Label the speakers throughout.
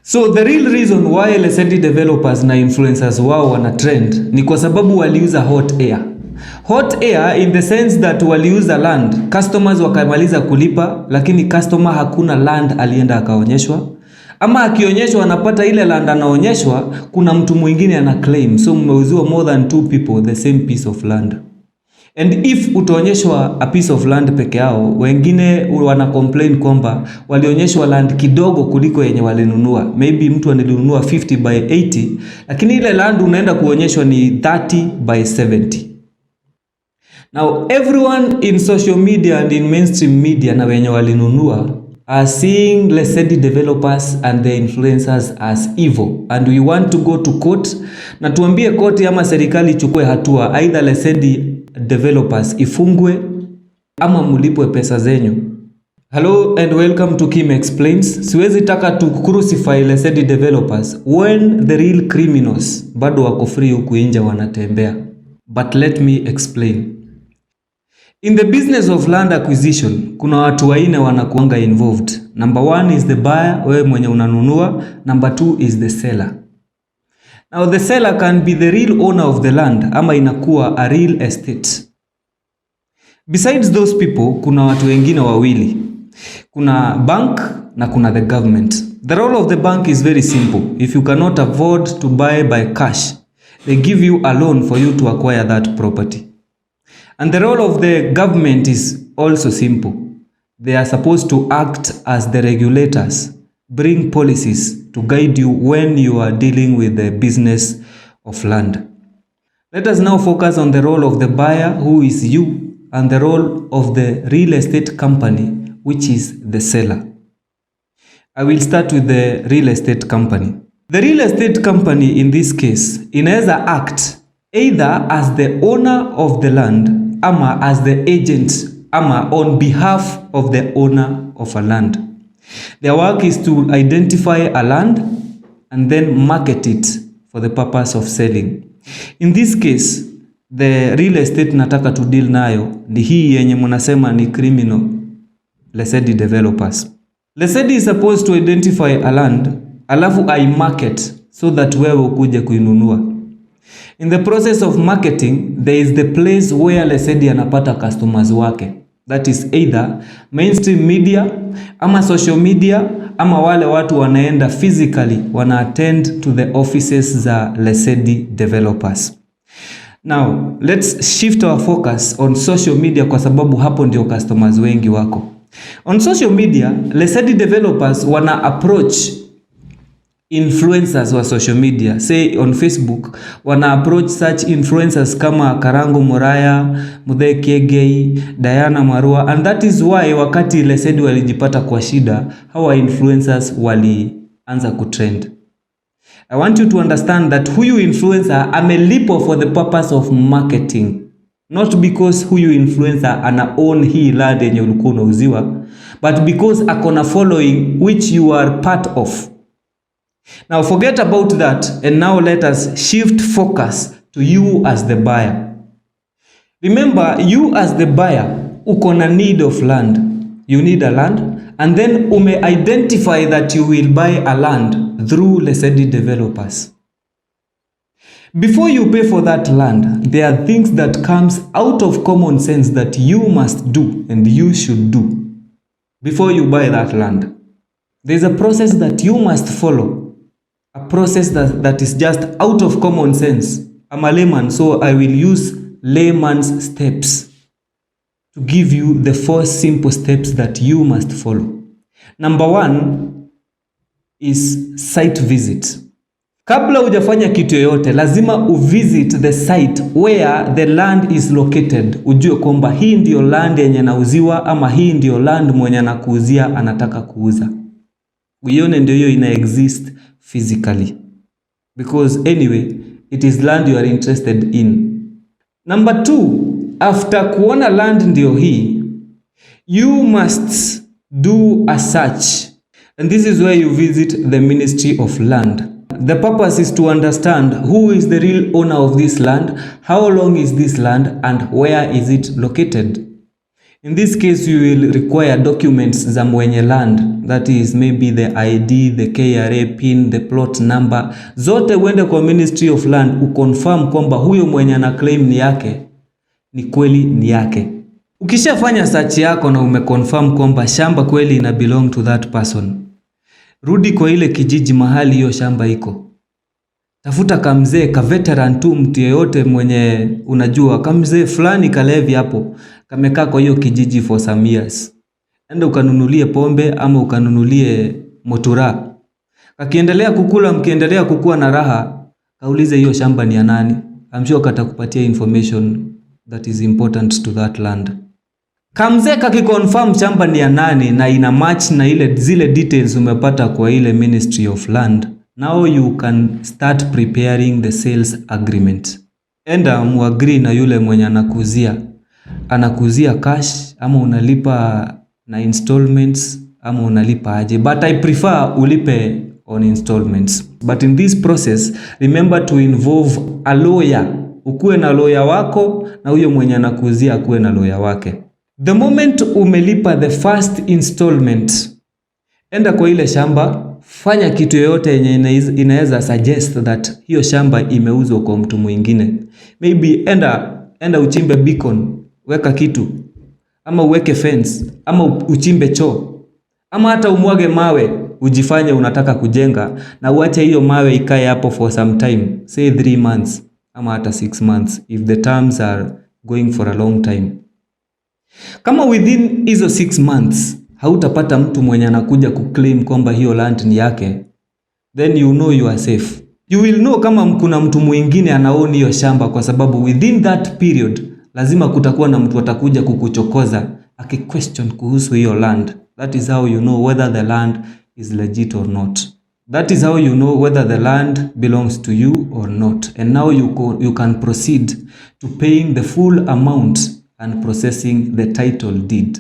Speaker 1: So the real reason why Lesedi Developers na influencers wao wana trend ni kwa sababu waliuza hot air. Hot air in the sense that waliuza land, customers wakamaliza kulipa, lakini customer hakuna land alienda akaonyeshwa. Ama akionyeshwa anapata ile land anaonyeshwa, kuna mtu mwingine ana claim. So mmeuziwa more than 2 people the same piece of land. And if utaonyeshwa a piece of land peke yao, wengine wana complain kwamba walionyeshwa land kidogo kuliko yenye walinunua. Maybe mtu alinunua 50 by 80, lakini ile land unaenda kuonyeshwa ni 30 by 70. Now everyone in social media and in mainstream media na wenye walinunua are seeing Lesedi Developers and the influencers as evil, and we want to go to court na tuambie court ama serikali ichukue hatua, either Lesedi Developers ifungwe ama mulipwe pesa zenyu. Hello and welcome to Keym Explains. Siwezi taka to crucify Lesedi Developers when the real criminals bado wako free huku nje wanatembea. But let me explain. In the business of land acquisition, kuna watu waine wanakuanga involved. Number 1 is the buyer, wewe mwenye unanunua. Number 2 is the seller. Now the seller can be the real owner of the land ama inakuwa a real estate. Besides those people, kuna watu wengine wawili. Kuna bank na kuna the government. The role of the bank is very simple. If you cannot afford to buy by cash, they give you a loan for you to acquire that property. And the role of the government is also simple. They are supposed to act as the regulators, bring policies to guide you when you are dealing with the business of land. Let us now focus on the role of the buyer, who is you, and the role of the real estate company, which is the seller. I will start with the real estate company. The real estate company in this case inaweza act either as the owner of the land ama as the agent ama on behalf of the owner of a land. Their work is to identify a land and then market it for the purpose of selling. In this case, the real estate nataka to deal nayo ni hii yenye mnasema ni criminal, Lesedi Developers. Lesedi is supposed to identify a land, alafu I market so that wewe ukuje kuinunua. In the process of marketing, there is the place where Lesedi anapata customers wake. That is either mainstream media, ama social media, ama wale watu wanaenda physically, wana attend to the offices za Lesedi Developers. Now, let's shift our focus on social media kwa sababu hapo ndio customers wengi wako. On social media, Lesedi Developers wana approach influencers wa social media. Say on Facebook, wana approach such influencers kama Karango Moraya, Mudhe Kegei, Diana Marua, and that is why wakati Lesedi walijipata kwa shida, hawa influencers walianza kutrend. I want you to understand that huyu influencer amelipo for the purpose of marketing, not because huyu influencer ana own hii land yenye ulikuwa unauziwa, but because akona following which you are part of. Now forget about that and now let us shift focus to you as the buyer. Remember, you as the buyer, uko na need of land. You need a land and then ume identify that you will buy a land through Lesedi Developers. Before you pay for that land, there are things that comes out of common sense that you must do and you should do before you buy that land. There's a process that you must follow. A process that is just out of common sense. I'm a layman, so I will use layman's steps to give you the 4 simple steps that you must follow. Number 1 is site visit. Kabla hujafanya kitu yoyote, lazima uvisit the site where the land is located. Ujue kwamba hii ndio land yenye nauziwa ama hii ndio land mwenye anakuuzia anataka kuuza. Uione ndio hiyo ina exist physically, because anyway it is land you are interested in. Number 2, after kuona land ndio hii, you must do a search, and this is where you visit the Ministry of Land. The purpose is to understand who is the real owner of this land, how long is this land, and where is it located. In this case, you will require documents za mwenye land, that is maybe the ID, the KRA pin, the plot number. Zote uende kwa Ministry of Land uconfirm kwamba huyo mwenye ana claim ni yake, ni kweli ni yake. Ukishafanya search yako na umeconfirm kwamba shamba kweli ina belong to that person, rudi kwa ile kijiji mahali hiyo shamba iko. Tafuta kamzee, ka veteran tu, mtu yeyote mwenye unajua, kamzee fulani kalevi hapo, kamekaa kwa hiyo kijiji for some years. Enda ukanunulie pombe ama ukanunulie motura. Kakiendelea kukula, mkiendelea kukua na raha, kaulize hiyo shamba ni ya nani. I'm sure katakupatia information that is important to that land. Kamzee kakiconfirm shamba ni ya nani na ina match na zile details umepata kwa ile Ministry of Land, now you can start preparing the sales agreement. Enda muagree na yule mwenye anakuzia cash ama unalipa na installments ama unalipa aje, but I prefer ulipe on installments. But in this process, remember to involve a lawyer. Ukuwe na lawyer wako na huyo mwenye anakuzia akuwe na lawyer wake. The moment umelipa the first installment, enda kwa ile shamba, fanya kitu yoyote yenye inaweza suggest that hiyo shamba imeuzwa kwa mtu mwingine. Maybe enda uchimbe beacon, weka kitu, ama uweke fence, ama uchimbe choo, ama hata umwage mawe, ujifanye unataka kujenga na uache hiyo mawe ikae hapo for some time, say 3 months ama hata 6 months if the terms are going for a long time. Kama within hizo 6 months hautapata mtu mwenye anakuja kuclaim kwamba hiyo land ni yake, then you know you are safe. You will know kama kuna mtu mwingine anaoni hiyo shamba, kwa sababu within that period lazima kutakuwa na mtu atakuja kukuchokoza aki-question kuhusu hiyo land. That is how you know whether the land is legit or not. That is how you know whether the land belongs to you or not. And now you can proceed to paying the full amount and processing the title deed.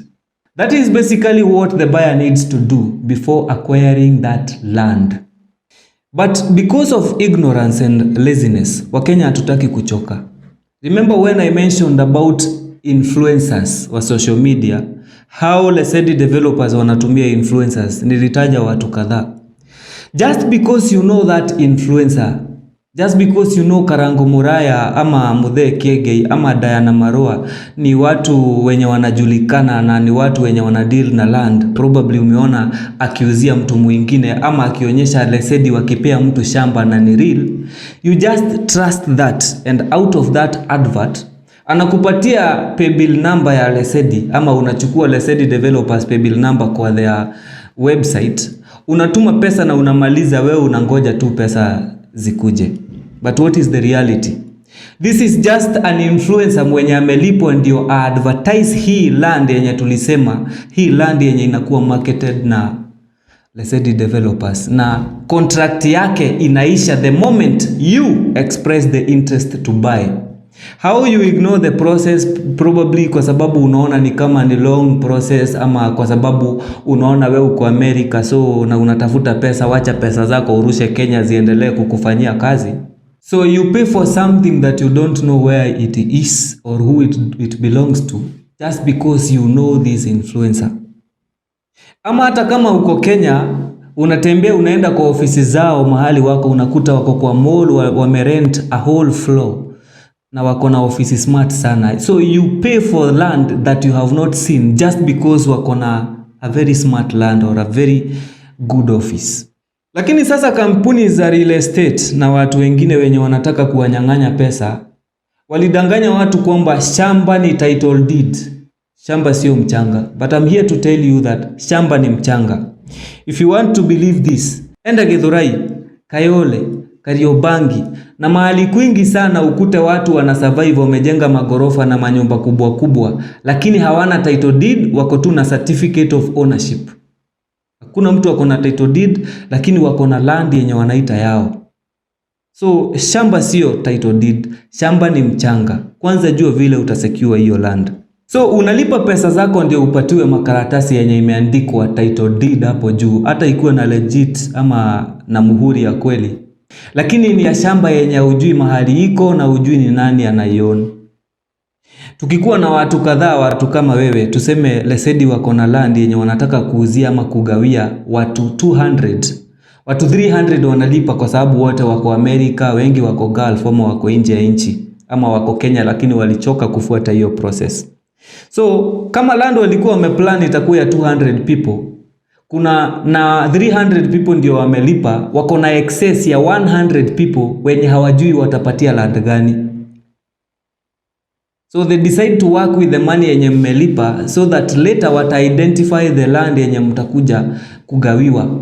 Speaker 1: That is basically what the buyer needs to do before acquiring that land. But because of ignorance and laziness, Wakenya hatutaki kuchoka. Remember when I mentioned about influencers wa social media, how Lesedi Developers wanatumia influencers, nilitaja watu kadhaa. Just because you know that influencer, just because you know Karango Muraya ama Muthe Kiengei ama Diana Marua ni watu wenye wanajulikana na ni watu wenye wanadeal na land, probably umeona akiuzia mtu mwingine ama akionyesha Lesedi wakipea mtu shamba na ni real, you just trust that, and out of that advert anakupatia paybill number ya Lesedi ama unachukua Lesedi Developers paybill number kwa their website, unatuma pesa na unamaliza, wewe unangoja tu pesa zikuje. But what is the reality? This is just an influencer mwenye amelipwa ndio advertise hii land yenye tulisema, hii land yenye inakuwa marketed na Lesedi Developers, na contract yake inaisha the moment you express the interest to buy. How you ignore the process, probably kwa sababu unaona ni kama ni long process, ama kwa sababu unaona wewe uko America so na unatafuta pesa, wacha pesa zako urushe Kenya ziendelee kukufanyia kazi. So you pay for something that you don't know where it is or who it belongs to, just because you know this influencer. Ama hata kama uko Kenya, unatembea unaenda kwa ofisi zao mahali wako, unakuta wako kwa mall wamerent a whole floor na wako na ofisi smart sana. So you pay for land that you have not seen just because wako na a very smart land or a very good office. Lakini sasa kampuni za real estate na watu wengine wenye wanataka kuwanyang'anya pesa walidanganya watu kwamba shamba ni title deed. Shamba sio mchanga. But I'm here to tell you that shamba ni mchanga. If you want to believe this, enda Githurai, Kayole, Kariobangi na mahali kwingi sana ukute watu wana survive, wamejenga magorofa na manyumba kubwa kubwa, lakini hawana title deed, wako tu na certificate of ownership. Hakuna mtu wako na title deed, lakini wako na land yenye wanaita yao. So shamba sio title deed, shamba ni mchanga. Kwanza jua vile utasecure hiyo land. So unalipa pesa zako ndio upatiwe makaratasi yenye imeandikwa title deed hapo juu, hata ikuwe na legit ama na muhuri ya kweli. Lakini ni ya shamba yenye hujui mahali iko na hujui ni nani anaiona. Tukikuwa na watu kadhaa, watu kama wewe, tuseme Lesedi wako na land yenye wanataka kuuzia ama kugawia watu 200. Watu 300 wanalipa kwa sababu wote wako Amerika, wengi wako Gulf ama wako nje ya nchi ama wako Kenya, lakini walichoka kufuata hiyo process. So kama land walikuwa wameplan itakuwa ya 200 people, kuna na 300 people ndio wamelipa, wako na excess ya 100 people wenye hawajui watapatia land gani. So they decide to work with the money yenye mmelipa so that later wata identify the land yenye mtakuja kugawiwa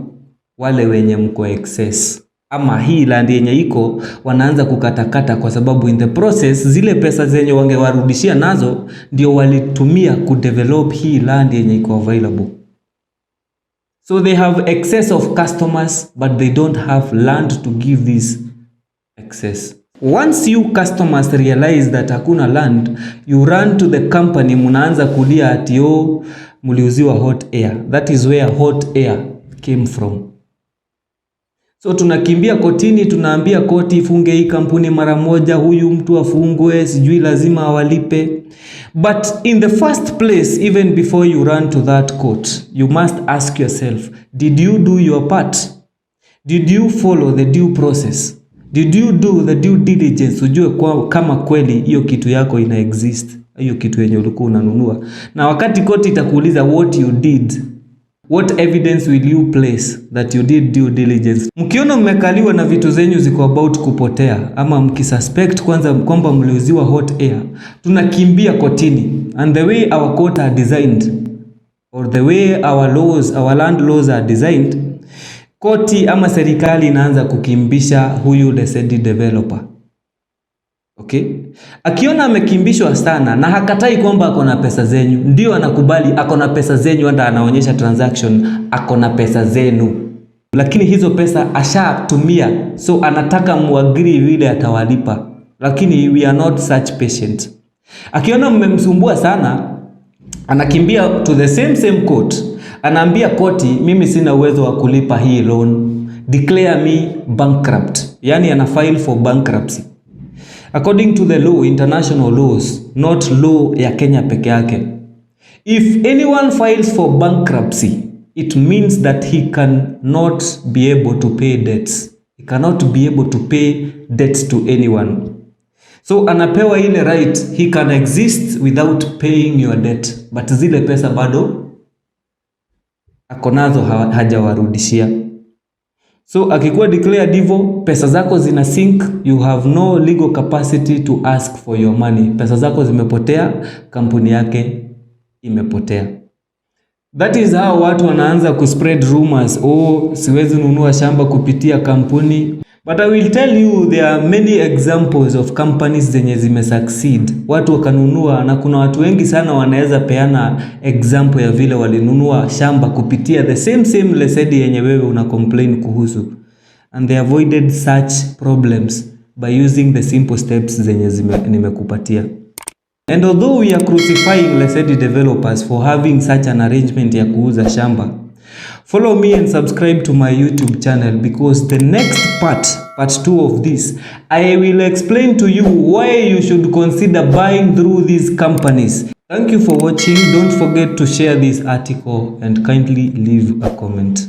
Speaker 1: wale wenye mko excess. Ama hii land yenye iko wanaanza kukatakata kwa sababu in the process zile pesa zenye wangewarudishia nazo ndio walitumia kudevelop hii land yenye iko available. So they have excess of customers but they don't have land to give this excess. Once you customers realize that hakuna land, you run to the company, munaanza kulia ati muliuziwa hot air. That is where hot air came from. So tunakimbia kotini, tunaambia koti ifunge hii kampuni mara moja, huyu mtu afungwe, sijui lazima awalipe. But in the first place, even before you run to that court, you must ask yourself, did you do your part? Did you follow the due process? Did you do the due diligence? Ujue kama kweli hiyo kitu yako ina exist, hiyo kitu yenye ulikuwa unanunua. Na wakati koti itakuuliza what you did, what evidence will you place that you did due diligence? Mkiona mmekaliwa na vitu zenyu ziko about kupotea ama mkisuspect kwanza kwamba mliuziwa hot air, tunakimbia kotini. And the way our court are designed, or the way our laws, our land laws are designed, koti ama serikali inaanza kukimbisha huyu Lesedi developer. Okay? Akiona amekimbishwa sana na hakatai kwamba ako na pesa zenyu, ndio anakubali ako na pesa zenyu, hata anaonyesha transaction ako na pesa zenu. Lakini hizo pesa ashatumia, so anataka muagree vile atawalipa. Lakini we are not such patient. Akiona mmemsumbua sana, anakimbia to the same court. Anaambia koti, mimi sina uwezo wa kulipa hii loan. Declare me bankrupt. Yani ana file for bankruptcy. According to the law, international laws, not law ya Kenya peke yake. If anyone files for bankruptcy, it means that he cannot be able to pay debts. He cannot be able to pay debts to anyone. So anapewa ile right, he can exist without paying your debt. But zile pesa bado akonazo hajawarudishia. So akikuwa declared hivyo, pesa zako zina sink, you have no legal capacity to ask for your money. Pesa zako zimepotea, kampuni yake imepotea. That is how watu wanaanza kuspread rumors, siwezi nunua shamba kupitia kampuni. But I will tell you there are many examples of companies zenye zime succeed. Watu wakanunua, na kuna watu wengi sana wanaweza peana example ya vile walinunua shamba kupitia the same Lesedi yenye wewe una complain kuhusu. And they avoided such problems by using the simple steps zenye nimekupatia. And although we are crucifying Lesedi Developers for having such an arrangement ya kuuza shamba, follow me and subscribe to my YouTube channel, because the next part 2 of this, I will explain to you why you should consider buying through these companies. Thank you for watching. Don't forget to share this article and kindly leave a comment.